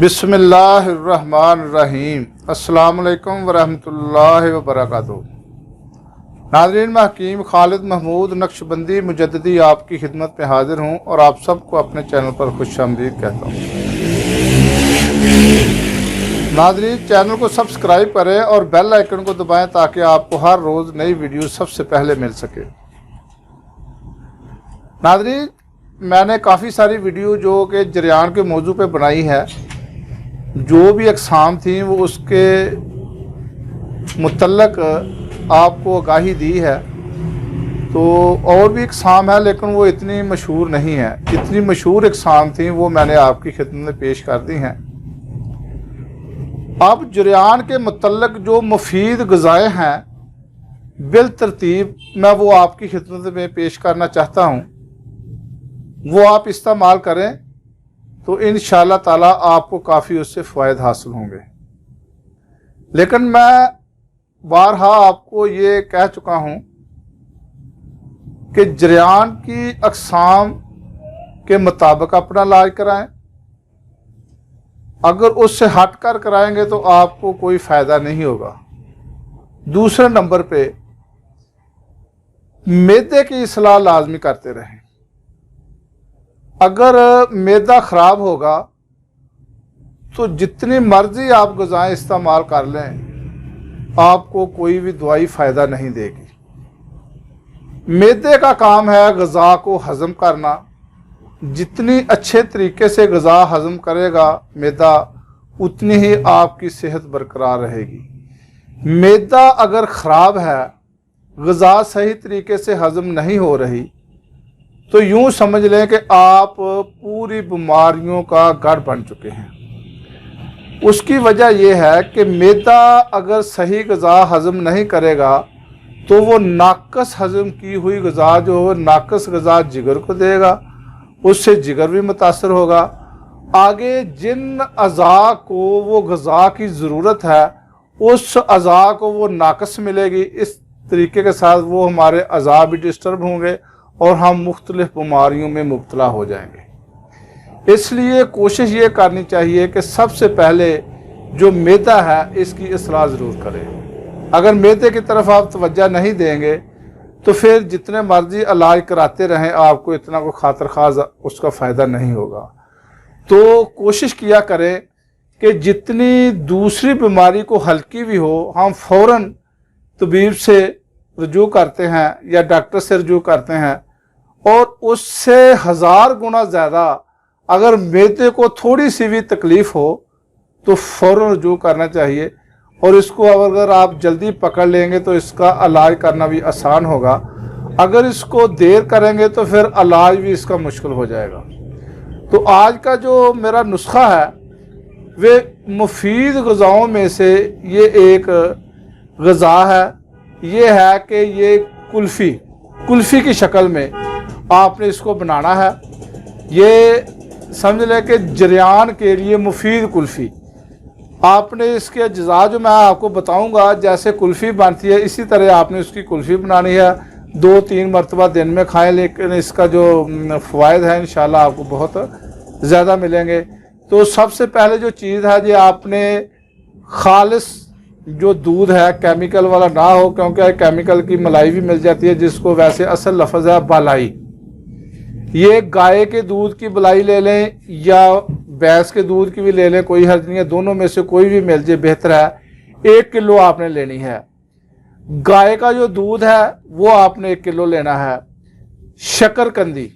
बिस्मिल्लाहिर्रहमानिर्रहीम। अस्सलामुअलैकुम वरहमतुल्लाहि वबरकातुहू। नाज़रीन, मैं हकीम खालिद महमूद नक्शबंदी मुजद्दिदी आपकी खिदमत में हाजिर हूँ और आप सबको अपने चैनल पर खुशामदीद कहता हूँ। नाज़रीन, चैनल को सब्सक्राइब करें और बेल आइकन को दबाएं ताकि आपको हर रोज़ नई वीडियो सबसे पहले मिल सके। नाज़रीन, मैंने काफ़ी सारी वीडियो जो कि जरियान के मौजू पे बनाई है, जो भी अक़साम थी वो उसके मुतल्लक आपको आगाही दी है। तो और भी अक़साम है लेकिन वो इतनी मशहूर नहीं है। जितनी मशहूर अक़साम थी वो मैंने आपकी खिदमत में पेश कर दी हैं। अब जरियान के मुतल्लक जो मुफीद ग़िज़ाएँ हैं बिल तरतीब मैं वो आपकी खिदमत में पेश करना चाहता हूँ। वो आप इस्तेमाल करें तो इंशाअल्लाह ताला आपको काफ़ी उससे फ़ायदे हासिल होंगे। लेकिन मैं बारहा आपको ये कह चुका हूँ कि जरियान की अक़साम के मुताबिक अपना इलाज कराएं। अगर उससे हट कर कराएंगे तो आपको कोई फ़ायदा नहीं होगा। दूसरे नंबर पे मैदे की इस्लाह लाजमी करते रहें। अगर मैदा ख़राब होगा तो जितनी मर्ज़ी आप ग़िज़ाएँ इस्तेमाल कर लें, आपको कोई भी दवाई फ़ायदा नहीं देगी। मैदे का काम है ग़िज़ा को हज़म करना। जितनी अच्छे तरीके से ग़िज़ा हज़म करेगा मैदा, उतनी ही आपकी सेहत बरकरार रहेगी। मैदा अगर ख़राब है, ग़िज़ा सही तरीके से हज़म नहीं हो रही, तो यूँ समझ लें कि आप पूरी बीमारियों का गढ़ बन चुके हैं। उसकी वजह यह है कि मैदा अगर सही ग़िज़ा हज़म नहीं करेगा तो वो नाक़स हज़म की हुई ग़िज़ा जो हो, नाक़स ग़िज़ा जिगर को देगा, उससे जिगर भी मुतासर होगा। आगे जिन अज़ा को वो ग़िज़ा की ज़रूरत है उस अज़ा को वो नाक़स मिलेगी। इस तरीके के साथ वो हमारे अज़ा भी डिस्टर्ब होंगे और हम मुख्तलिफ़ बीमारियों में मुब्तला हो जाएंगे। इसलिए कोशिश ये करनी चाहिए कि सबसे पहले जो मैदा है इसकी इस्लाह ज़रूर करें। अगर मैदे की तरफ आप तवज्जो नहीं देंगे तो फिर जितने मर्जी इलाज कराते रहें, आपको इतना कोई खातर खास उसका फ़ायदा नहीं होगा। तो कोशिश किया करें कि जितनी दूसरी बीमारी को हल्की भी हो, हम फ़ौरन तबीब से रुजू करते हैं या डॉक्टर से रुजू करते हैं, और उससे 1000 गुना ज़्यादा अगर मैदे को थोड़ी सी भी तकलीफ़ हो तो फ़ौरन रुजू करना चाहिए। और इसको अगर आप जल्दी पकड़ लेंगे तो इसका इलाज करना भी आसान होगा। अगर इसको देर करेंगे तो फिर इलाज भी इसका मुश्किल हो जाएगा। तो आज का जो मेरा नुस्खा है वे मुफीद ग़िज़ाओं में से ये एक ग़िज़ा है। ये है कि ये कुल्फ़ी की शक्ल में आपने इसको बनाना है। ये समझ लें कि जरियान के लिए मुफीद कुल्फ़ी। आपने इसके अज्जा जो मैं आपको बताऊंगा, जैसे कुल्फ़ी बनती है इसी तरह आपने उसकी कुल्फ़ी बनानी है। 2-3 मरतबा दिन में खाएं, लेकिन इसका जो फ़वाइद है इंशाल्लाह आपको बहुत ज़्यादा मिलेंगे। तो सबसे पहले जो चीज़ है ये आपने खालिस जो दूध है, केमिकल वाला ना हो, क्योंकि केमिकल की मलाई भी मिल जाती है जिसको वैसे असल लफ्ज़ है बलाई। ये गाय के दूध की बलाई ले लें या भैंस के दूध की भी ले लें, कोई हर्ज नहीं है। दोनों में से कोई भी मिल जाए बेहतर है। 1 किलो आपने लेनी है। गाय का जो दूध है वो आपने 1 किलो लेना है। शकरकंदी,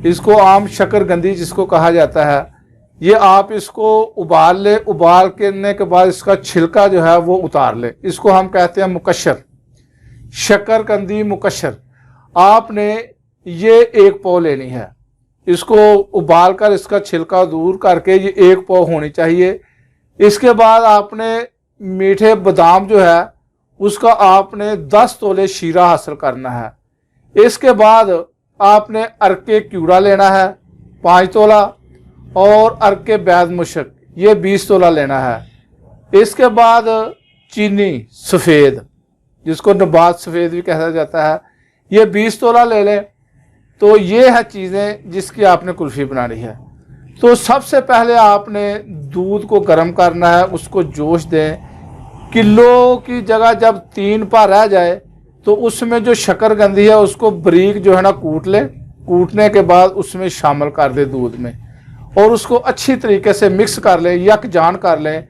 इसको आम शकरकंदी जिसको कहा जाता है, ये आप इसको उबाल ले। उबाल करने के बाद इसका छिलका जो है वो उतार ले। इसको हम कहते हैं मुकशर, शकरकंदी मुकशर। आपने ये 1 पाव लेनी है। इसको उबाल कर इसका छिलका दूर करके ये 1 पाव होनी चाहिए। इसके बाद आपने मीठे बादाम जो है उसका आपने 10 तोले शीरा हासिल करना है। इसके बाद आपने अरके क्यूड़ा लेना है 5 तोला, और अरके बैद मुशक ये 20 तोला लेना है। इसके बाद चीनी सफ़ेद, जिसको नबात सफ़ेद भी कहा जाता है, ये 20 तोला ले लें। तो ये है चीज़ें जिसकी आपने कुल्फ़ी बनानी है। तो सबसे पहले आपने दूध को गर्म करना है, उसको जोश दें। किलो की जगह जब 3 पा रह जाए तो उसमें जो शकरकंदी है उसको बारीक जो है ना कूट लें। कूटने के बाद उसमें शामिल कर दें दूध में, और उसको अच्छी तरीके से मिक्स कर लें, यकजान कर लें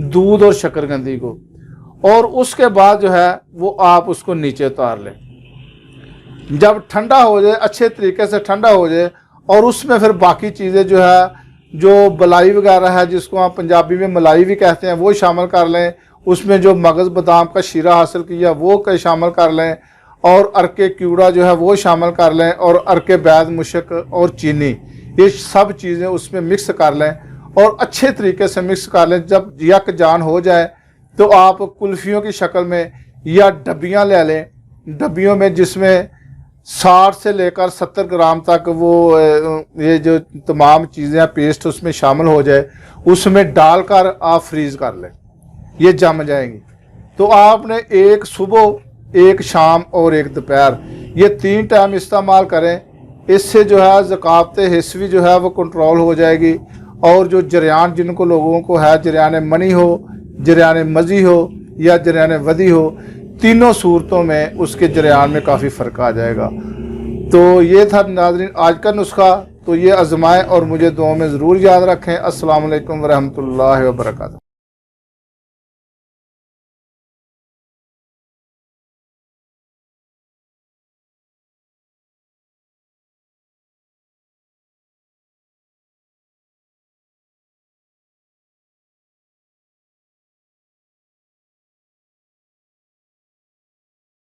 दूध और शकरकंदी को। और उसके बाद जो है वो आप उसको नीचे उतार लें। जब ठंडा हो जाए, अच्छे तरीके से ठंडा हो जाए, और उसमें फिर बाकी चीज़ें जो है, जो मलाई वगैरह है जिसको आप पंजाबी में मलाई भी कहते हैं, वो शामिल कर लें। उसमें जो मगज़ बादाम का शीरा हासिल किया वो शामिल कर लें, और अरके क्यूड़ा जो है वो शामिल कर लें, और अरके बैद मुशक और चीनी, ये सब चीज़ें उसमें मिक्स कर लें और अच्छे तरीके से मिक्स कर लें। जब यकजान हो जाए तो आप कुल्फ़ियों की शक्ल में या डब्बियाँ ले लें, डब्बियों में जिसमें 60 से लेकर 70 ग्राम तक वो ये जो तमाम चीज़ें पेस्ट उसमें शामिल हो जाए, उसमें डालकर आप फ्रीज़ कर लें, ये जम जाएंगी। तो आपने एक सुबह, एक शाम और एक दोपहर, ये 3 टाइम इस्तेमाल करें। इससे जो है ज़कावत हिस्वी जो है वो कंट्रोल हो जाएगी, और जो जरियान जिनको लोगों को है, जरियान मनी हो, जरियान मज़ी हो या जरियान वदी हो, तीनों सूरतों में उसके जरियान में काफ़ी फ़र्क आ जाएगा। तो ये था नाज़रीन आज का नुस्खा। तो ये आजमाएं और मुझे दुआ में ज़रूर याद रखें। अस्सलाम वालेकुम वरहमतुल्लाहि वबरकातुहू।